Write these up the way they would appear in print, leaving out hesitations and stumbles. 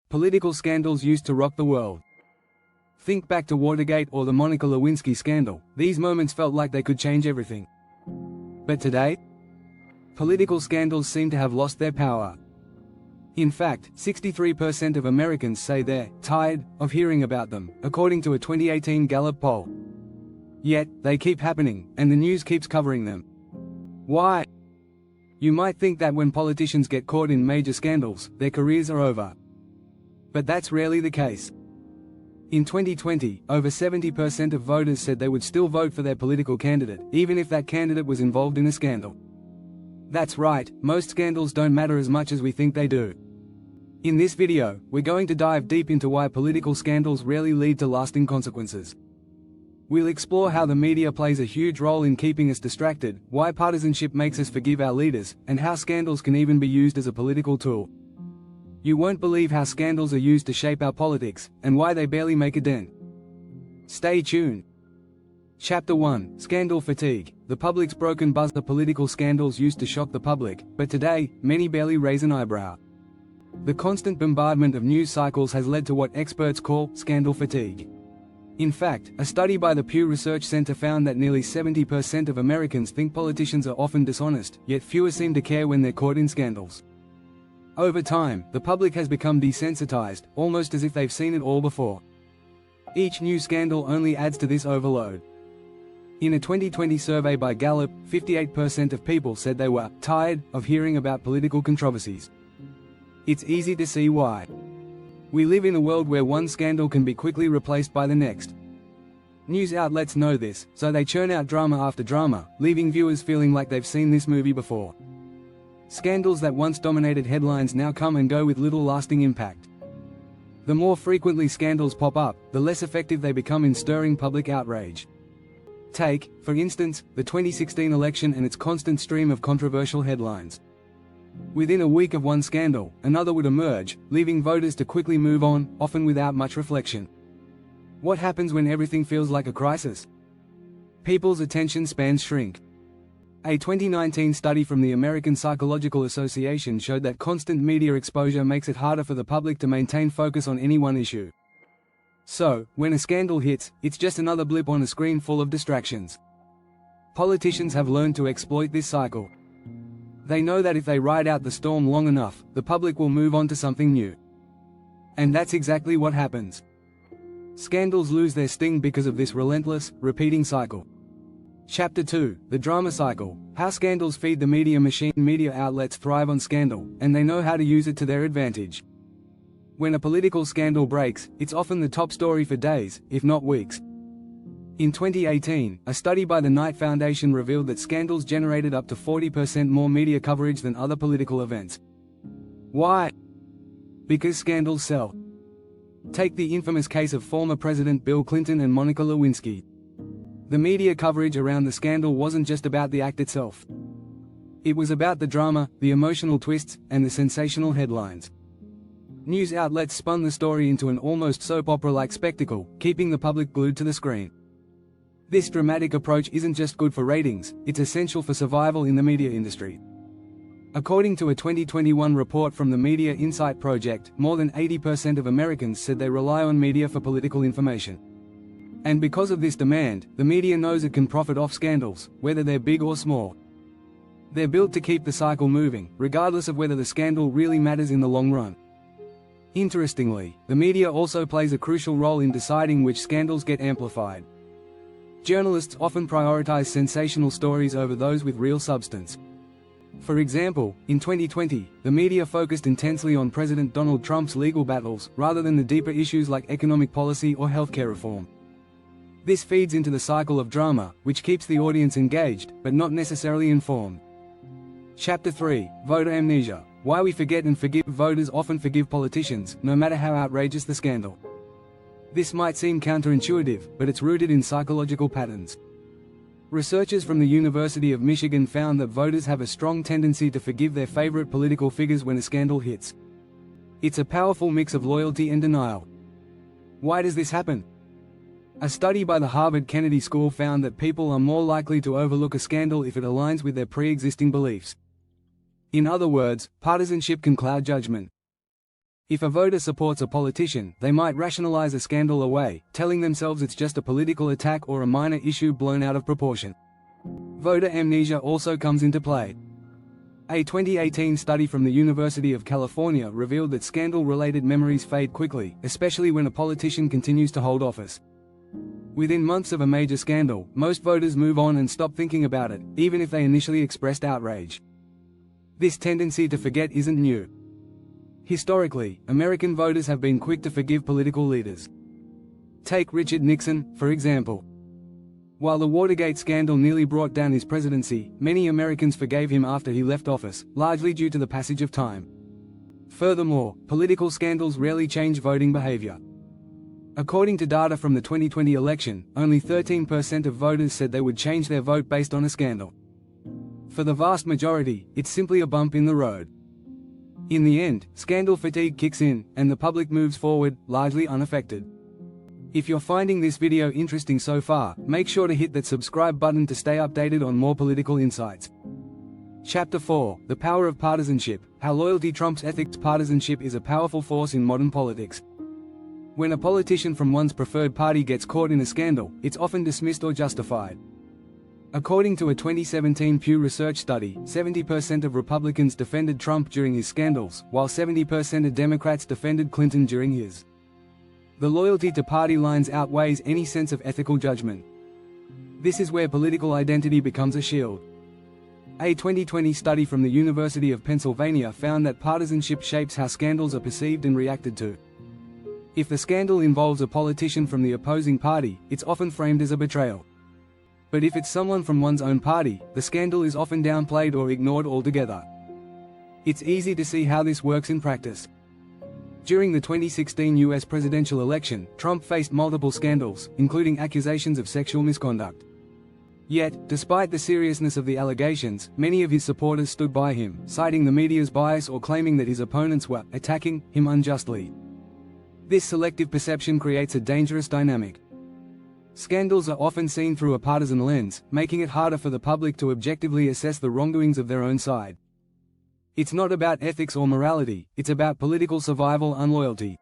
Political scandals used to rock the world. Think back to Watergate or the Monica Lewinsky scandal. These moments felt like they could change everything. But today, political scandals seem to have lost their power. In fact, 63% of Americans say they're tired of hearing about them, according to a 2018 Gallup poll. Yet, they keep happening, and the news keeps covering them. Why? You might think that when politicians get caught in major scandals, their careers are over. But that's rarely the case. In 2020, over 70% of voters said they would still vote for their political candidate, even if that candidate was involved in a scandal. That's right, most scandals don't matter as much as we think they do. In this video, we're going to dive deep into why political scandals rarely lead to lasting consequences. We'll explore how the media plays a huge role in keeping us distracted, why partisanship makes us forgive our leaders, and how scandals can even be used as a political tool. You won't believe how scandals are used to shape our politics, and why they barely make a dent. Stay tuned. Chapter 1: Scandal Fatigue. The public's broken buzzer. Political scandals used to shock the public, but today, many barely raise an eyebrow. The constant bombardment of news cycles has led to what experts call scandal fatigue. In fact, a study by the Pew Research Center found that nearly 70% of Americans think politicians are often dishonest, yet fewer seem to care when they're caught in scandals. Over time, the public has become desensitized, almost as if they've seen it all before. Each new scandal only adds to this overload. In a 2020 survey by Gallup, 58% of people said they were tired of hearing about political controversies. It's easy to see why. We live in a world where one scandal can be quickly replaced by the next. News outlets know this, so they churn out drama after drama, leaving viewers feeling like they've seen this movie before. Scandals that once dominated headlines now come and go with little lasting impact. The more frequently scandals pop up, the less effective they become in stirring public outrage. Take, for instance, the 2016 election and its constant stream of controversial headlines. Within a week of one scandal, another would emerge, leaving voters to quickly move on, often without much reflection. What happens when everything feels like a crisis? People's attention spans shrink. A 2019 study from the American Psychological Association showed that constant media exposure makes it harder for the public to maintain focus on any one issue. So, when a scandal hits, it's just another blip on a screen full of distractions. Politicians have learned to exploit this cycle. They know that if they ride out the storm long enough, the public will move on to something new. And that's exactly what happens. Scandals lose their sting because of this relentless, repeating cycle. Chapter 2: The Drama Cycle. How scandals feed the media machine. Media outlets thrive on scandal, and they know how to use it to their advantage. When a political scandal breaks, it's often the top story for days, if not weeks. In 2018, a study by the Knight Foundation revealed that scandals generated up to 40% more media coverage than other political events. Why? Because scandals sell. Take the infamous case of former President Bill Clinton and Monica Lewinsky. The media coverage around the scandal wasn't just about the act itself. It was about the drama, the emotional twists, and the sensational headlines. News outlets spun the story into an almost soap opera-like spectacle, keeping the public glued to the screen. This dramatic approach isn't just good for ratings, it's essential for survival in the media industry. According to a 2021 report from the Media Insight Project, more than 80% of Americans said they rely on media for political information. And because of this demand, the media knows it can profit off scandals, whether they're big or small. They're built to keep the cycle moving, regardless of whether the scandal really matters in the long run. Interestingly, the media also plays a crucial role in deciding which scandals get amplified. Journalists often prioritize sensational stories over those with real substance. For example, in 2020, the media focused intensely on President Donald Trump's legal battles, rather than the deeper issues like economic policy or healthcare reform. This feeds into the cycle of drama, which keeps the audience engaged, but not necessarily informed. Chapter 3: Voter Amnesia. Why we forget and forgive. Voters often forgive politicians, no matter how outrageous the scandal. This might seem counterintuitive, but it's rooted in psychological patterns. Researchers from the University of Michigan found that voters have a strong tendency to forgive their favorite political figures when a scandal hits. It's a powerful mix of loyalty and denial. Why does this happen? A study by the Harvard Kennedy School found that people are more likely to overlook a scandal if it aligns with their pre-existing beliefs. In other words, partisanship can cloud judgment. If a voter supports a politician, they might rationalize a scandal away, telling themselves it's just a political attack or a minor issue blown out of proportion. Voter amnesia also comes into play. A 2018 study from the University of California revealed that scandal-related memories fade quickly, especially when a politician continues to hold office. Within months of a major scandal, most voters move on and stop thinking about it, even if they initially expressed outrage. This tendency to forget isn't new. Historically, American voters have been quick to forgive political leaders. Take Richard Nixon, for example. While the Watergate scandal nearly brought down his presidency, many Americans forgave him after he left office, largely due to the passage of time. Furthermore, political scandals rarely change voting behavior. According to data from the 2020 election, only 13% of voters said they would change their vote based on a scandal. For the vast majority, it's simply a bump in the road. In the end, scandal fatigue kicks in, and the public moves forward, largely unaffected. If you're finding this video interesting so far, make sure to hit that subscribe button to stay updated on more political insights. Chapter 4: The Power of Partisanship, How Loyalty Trumps Ethics. Partisanship is a powerful force in modern politics. When a politician from one's preferred party gets caught in a scandal, it's often dismissed or justified. According to a 2017 Pew Research study, 70% of Republicans defended Trump during his scandals, while 70% of Democrats defended Clinton during his. The loyalty to party lines outweighs any sense of ethical judgment. This is where political identity becomes a shield. A 2020 study from the University of Pennsylvania found that partisanship shapes how scandals are perceived and reacted to. If the scandal involves a politician from the opposing party, it's often framed as a betrayal. But if it's someone from one's own party, the scandal is often downplayed or ignored altogether. It's easy to see how this works in practice. During the 2016 US presidential election, Trump faced multiple scandals, including accusations of sexual misconduct. Yet, despite the seriousness of the allegations, many of his supporters stood by him, citing the media's bias or claiming that his opponents were attacking him unjustly. This selective perception creates a dangerous dynamic. Scandals are often seen through a partisan lens, making it harder for the public to objectively assess the wrongdoings of their own side. It's not about ethics or morality, it's about political survival and loyalty.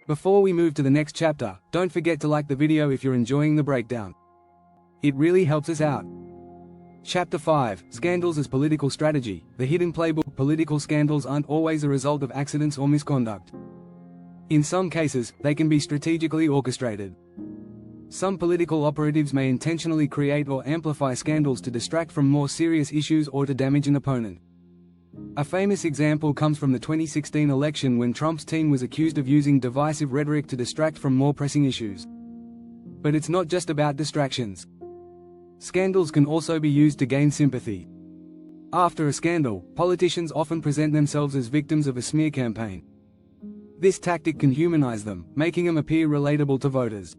Before we move to the next chapter, don't forget to like the video if you're enjoying the breakdown. It really helps us out. Chapter 5: Scandals as Political Strategy, The Hidden Playbook. Political scandals aren't always a result of accidents or misconduct. In some cases, they can be strategically orchestrated. Some political operatives may intentionally create or amplify scandals to distract from more serious issues or to damage an opponent. A famous example comes from the 2016 election when Trump's team was accused of using divisive rhetoric to distract from more pressing issues. But it's not just about distractions. Scandals can also be used to gain sympathy. After a scandal, politicians often present themselves as victims of a smear campaign. This tactic can humanize them, making them appear relatable to voters.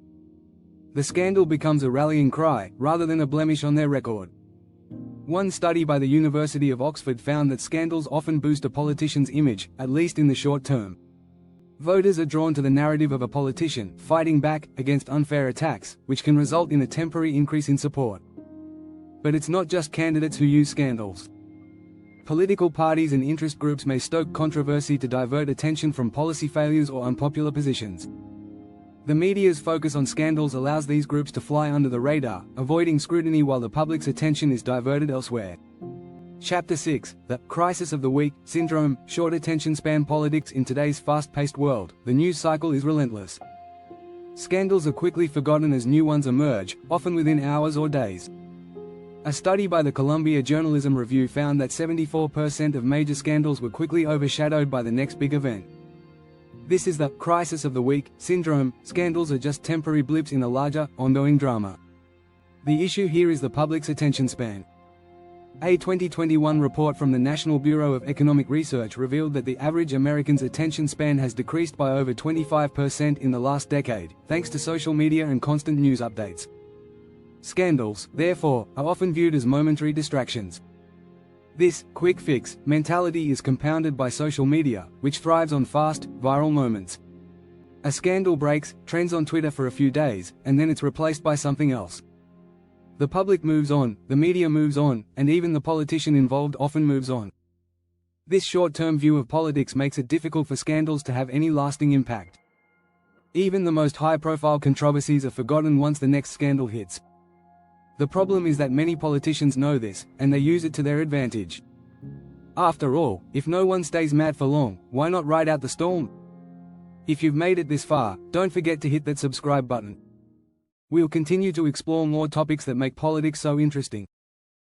The scandal becomes a rallying cry, rather than a blemish on their record. One study by the University of Oxford found that scandals often boost a politician's image, at least in the short term. Voters are drawn to the narrative of a politician fighting back against unfair attacks, which can result in a temporary increase in support. But it's not just candidates who use scandals. Political parties and interest groups may stoke controversy to divert attention from policy failures or unpopular positions. The media's focus on scandals allows these groups to fly under the radar, avoiding scrutiny while the public's attention is diverted elsewhere. Chapter 6: The Crisis of the Week Syndrome. Short attention span politics. In today's fast-paced world, the news cycle is relentless. Scandals are quickly forgotten as new ones emerge, often within hours or days. A study by the Columbia Journalism Review found that 74% of major scandals were quickly overshadowed by the next big event. This is the crisis of the week syndrome. Scandals are just temporary blips in a larger, ongoing drama. The issue here is the public's attention span. A 2021 report from the National Bureau of Economic Research revealed that the average American's attention span has decreased by over 25% in the last decade, thanks to social media and constant news updates. Scandals, therefore, are often viewed as momentary distractions. This quick fix mentality is compounded by social media, which thrives on fast, viral moments. A scandal breaks, trends on Twitter for a few days, and then it's replaced by something else. The public moves on, the media moves on, and even the politician involved often moves on. This short-term view of politics makes it difficult for scandals to have any lasting impact. Even the most high-profile controversies are forgotten once the next scandal hits. The problem is that many politicians know this, and they use it to their advantage. After all, if no one stays mad for long, why not ride out the storm? If you've made it this far, don't forget to hit that subscribe button. We'll continue to explore more topics that make politics so interesting.